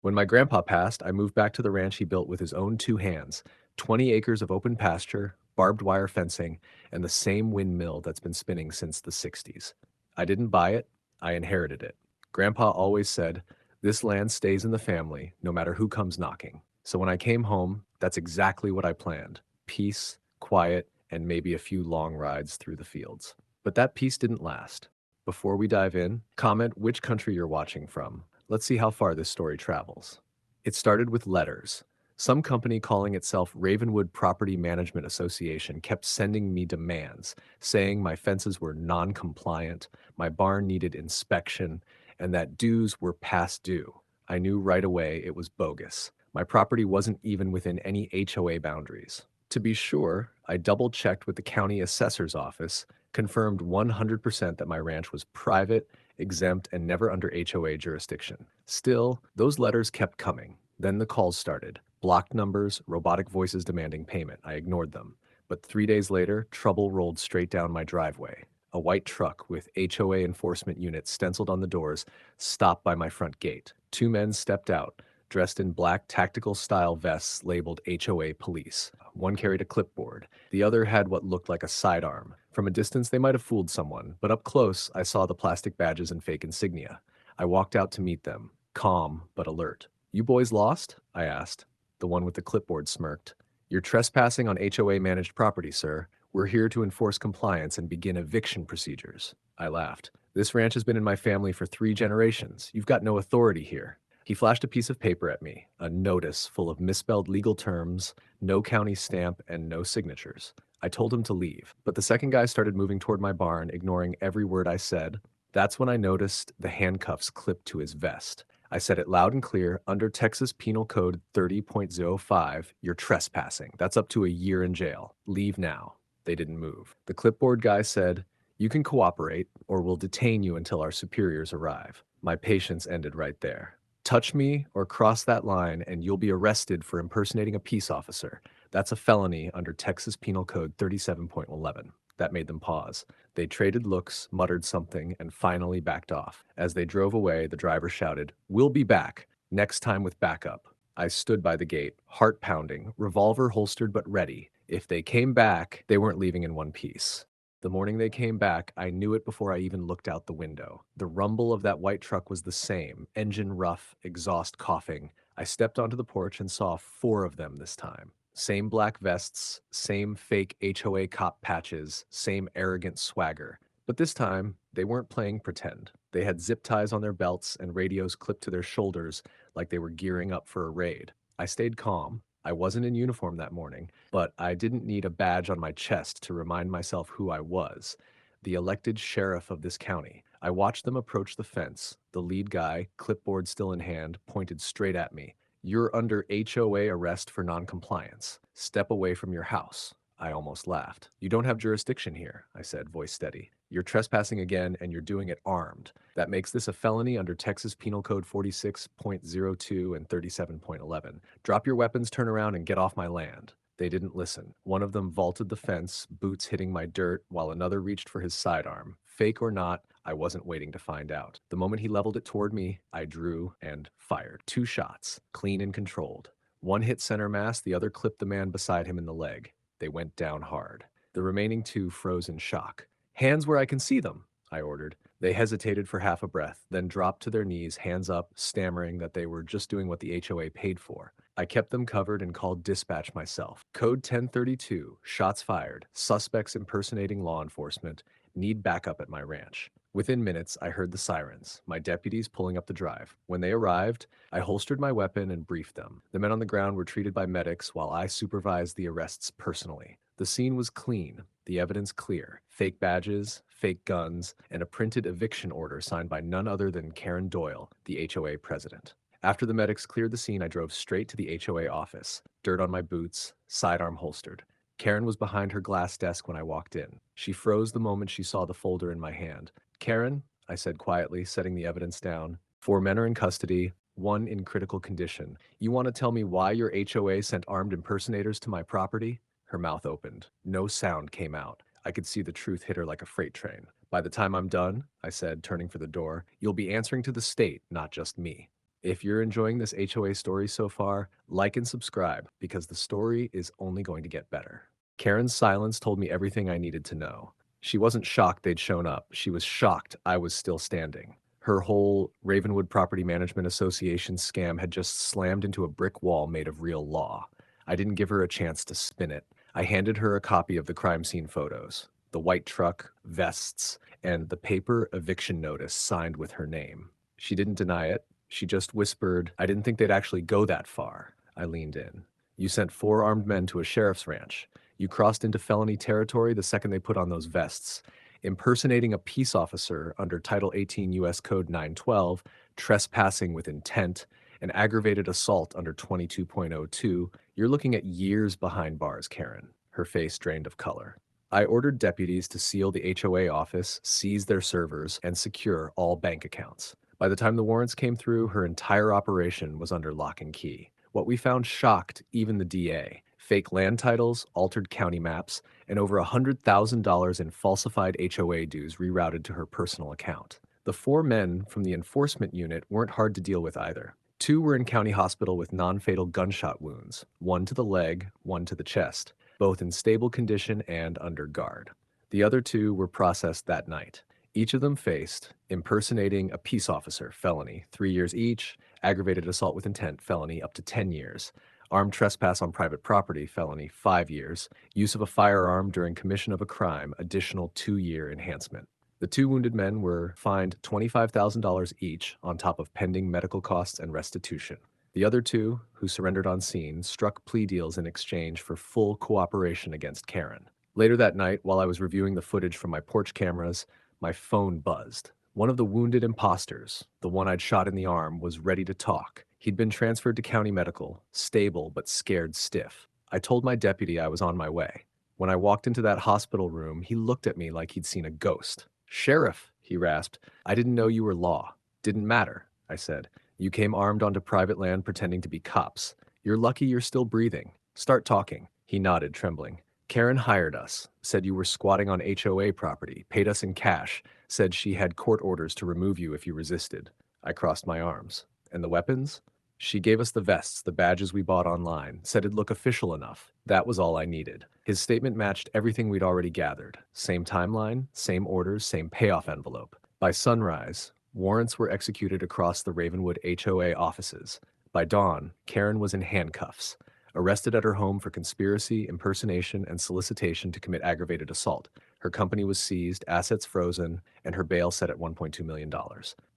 When my grandpa passed, I moved back to the ranch he built with his own two hands, 20 acres of open pasture, barbed wire fencing, and the same windmill that's been spinning since the 60s. I didn't buy it, I inherited it. Grandpa always said, "This land stays in the family, no matter who comes knocking." So when I came home, that's exactly what I planned: peace, quiet, and maybe a few long rides through the fields. But that peace didn't last. Before we dive in, comment which country you're watching from. Let's see how far this story travels. It started with letters. Some company calling itself Ravenwood Property Management Association kept sending me demands, saying my fences were non-compliant, my barn needed inspection, and that dues were past due. I knew right away it was bogus. My property wasn't even within any HOA boundaries. To be sure, I double-checked with the county assessor's office, confirmed 100% that my ranch was private, exempt, and never under HOA jurisdiction. Still, those letters kept coming. Then the calls started. Blocked numbers, robotic voices demanding payment. I ignored them. But 3 days later, trouble rolled straight down my driveway. A white truck with HOA enforcement units stenciled on the doors stopped by my front gate. Two men stepped out, dressed in black tactical-style vests labeled HOA police. One carried a clipboard. The other had what looked like a sidearm. From a distance, they might have fooled someone, but up close, I saw the plastic badges and fake insignia. I walked out to meet them, calm but alert. "You boys lost?" I asked. The one with the clipboard smirked. "You're trespassing on HOA-managed property, sir. We're here to enforce compliance and begin eviction procedures." I laughed. "This ranch has been in my family for 3 generations. You've got no authority here." He flashed a piece of paper at me, a notice full of misspelled legal terms, no county stamp, and no signatures. I told him to leave, but the second guy started moving toward my barn, ignoring every word I said. That's when I noticed the handcuffs clipped to his vest. I said it loud and clear, under Texas Penal Code 30.05, you're trespassing. That's up to a year in jail. Leave now. They didn't move. The clipboard guy said, "You can cooperate, or we'll detain you until our superiors arrive." My patience ended right there. "Touch me or cross that line and you'll be arrested for impersonating a peace officer. That's a felony under Texas Penal Code 37.11. That made them pause. They traded looks, muttered something, and finally backed off. As they drove away, the driver shouted, "We'll be back, next time with backup." I stood by the gate, heart pounding, revolver holstered but ready. If they came back, they weren't leaving in one piece. The morning they came back, I knew it before I even looked out the window. The rumble of that white truck was the same, engine rough, exhaust coughing. I stepped onto the porch and saw 4 of them this time. Same black vests, same fake HOA Cop patches, same arrogant swagger. But this time, they weren't playing pretend. They had zip ties on their belts and radios clipped to their shoulders like they were gearing up for a raid. I stayed calm. I wasn't in uniform that morning, but I didn't need a badge on my chest to remind myself who I was, the elected sheriff of this county. I watched them approach the fence. The lead guy, clipboard still in hand, pointed straight at me. "You're under HOA arrest for noncompliance. Step away from your house." I almost laughed. "You don't have jurisdiction here," I said, voice steady. "You're trespassing again, and you're doing it armed. That makes this a felony under Texas Penal Code 46.02 and 37.11. Drop your weapons, turn around, and get off my land." They didn't listen. One of them vaulted the fence, boots hitting my dirt, while another reached for his sidearm. Fake or not, I wasn't waiting to find out. The moment he leveled it toward me, I drew and fired. 2 shots, clean and controlled. One hit center mass, the other clipped the man beside him in the leg. They went down hard. The remaining 2 froze in shock. "Hands where I can see them," I ordered. They hesitated for half a breath, then dropped to their knees, hands up, stammering that they were just doing what the HOA paid for. I kept them covered and called dispatch myself. "Code 1032, shots fired, suspects impersonating law enforcement, need backup at my ranch." Within minutes, I heard the sirens, my deputies pulling up the drive. When they arrived, I holstered my weapon and briefed them. The men on the ground were treated by medics while I supervised the arrests personally. The scene was clean, the evidence clear. Fake badges, fake guns, and a printed eviction order signed by none other than Karen Doyle, the HOA president. After the medics cleared the scene, I drove straight to the HOA office, dirt on my boots, sidearm holstered. Karen was behind her glass desk when I walked in. She froze the moment she saw the folder in my hand. "Karen," I said quietly, setting the evidence down, "4 men are in custody, 1 in critical condition. You want to tell me why your HOA sent armed impersonators to my property?" Her mouth opened. No sound came out. I could see the truth hit her like a freight train. "By the time I'm done," I said, turning for the door, "you'll be answering to the state, not just me." If you're enjoying this HOA story so far, like and subscribe because the story is only going to get better. Karen's silence told me everything I needed to know. She wasn't shocked they'd shown up. She was shocked I was still standing. Her whole Ravenwood Property Management Association scam had just slammed into a brick wall made of real law. I didn't give her a chance to spin it. I handed her a copy of the crime scene photos, the white truck, vests, and the paper eviction notice signed with her name. She didn't deny it. She just whispered, "I didn't think they'd actually go that far." I leaned in. "You sent 4 armed men to a sheriff's ranch. You crossed into felony territory the second they put on those vests. Impersonating a peace officer under Title 18 U.S. Code 912, trespassing with intent, and aggravated assault under 22.02, you're looking at years behind bars, Karen." Her face drained of color. I ordered deputies to seal the HOA office, seize their servers, and secure all bank accounts. By the time the warrants came through, her entire operation was under lock and key. What we found shocked even the DA. Fake land titles, altered county maps, and over $100,000 in falsified HOA dues rerouted to her personal account. The 4 men from the enforcement unit weren't hard to deal with either. 2 were in county hospital with non-fatal gunshot wounds, 1 to the leg, 1 to the chest, both in stable condition and under guard. The other 2 were processed that night. Each of them faced impersonating a peace officer, felony, 3 years each, aggravated assault with intent, felony, up to 10 years, armed trespass on private property, felony, 5 years, use of a firearm during commission of a crime, additional 2-year enhancement. The 2 wounded men were fined $25,000 each on top of pending medical costs and restitution. The other 2, who surrendered on scene, struck plea deals in exchange for full cooperation against Karen. Later that night, while I was reviewing the footage from my porch cameras, my phone buzzed. One of the wounded imposters, the one I'd shot in the arm, was ready to talk. He'd been transferred to county medical, stable but scared stiff. I told my deputy I was on my way. When I walked into that hospital room, he looked at me like he'd seen a ghost. "Sheriff," he rasped, "I didn't know you were law." "Didn't matter," I said. "You came armed onto private land pretending to be cops. You're lucky you're still breathing. Start talking." He nodded, trembling. "Karen hired us, said you were squatting on HOA property, paid us in cash, said she had court orders to remove you if you resisted." I crossed my arms. "And the weapons?" "She gave us the vests, the badges we bought online, said it'd look official enough. That was all I needed." His statement matched everything we'd already gathered. Same timeline, same orders, same payoff envelope. By sunrise, warrants were executed across the Ravenwood HOA offices. By dawn, Karen was in handcuffs, arrested at her home for conspiracy, impersonation, and solicitation to commit aggravated assault. Her company was seized, assets frozen, and her bail set at $1.2 million.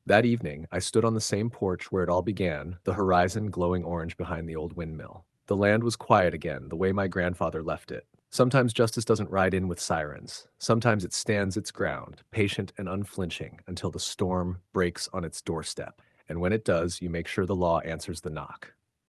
That evening, I stood on the same porch where it all began, the horizon glowing orange behind the old windmill. The land was quiet again, the way my grandfather left it. Sometimes justice doesn't ride in with sirens. Sometimes it stands its ground, patient and unflinching, until the storm breaks on its doorstep. And when it does, you make sure the law answers the knock.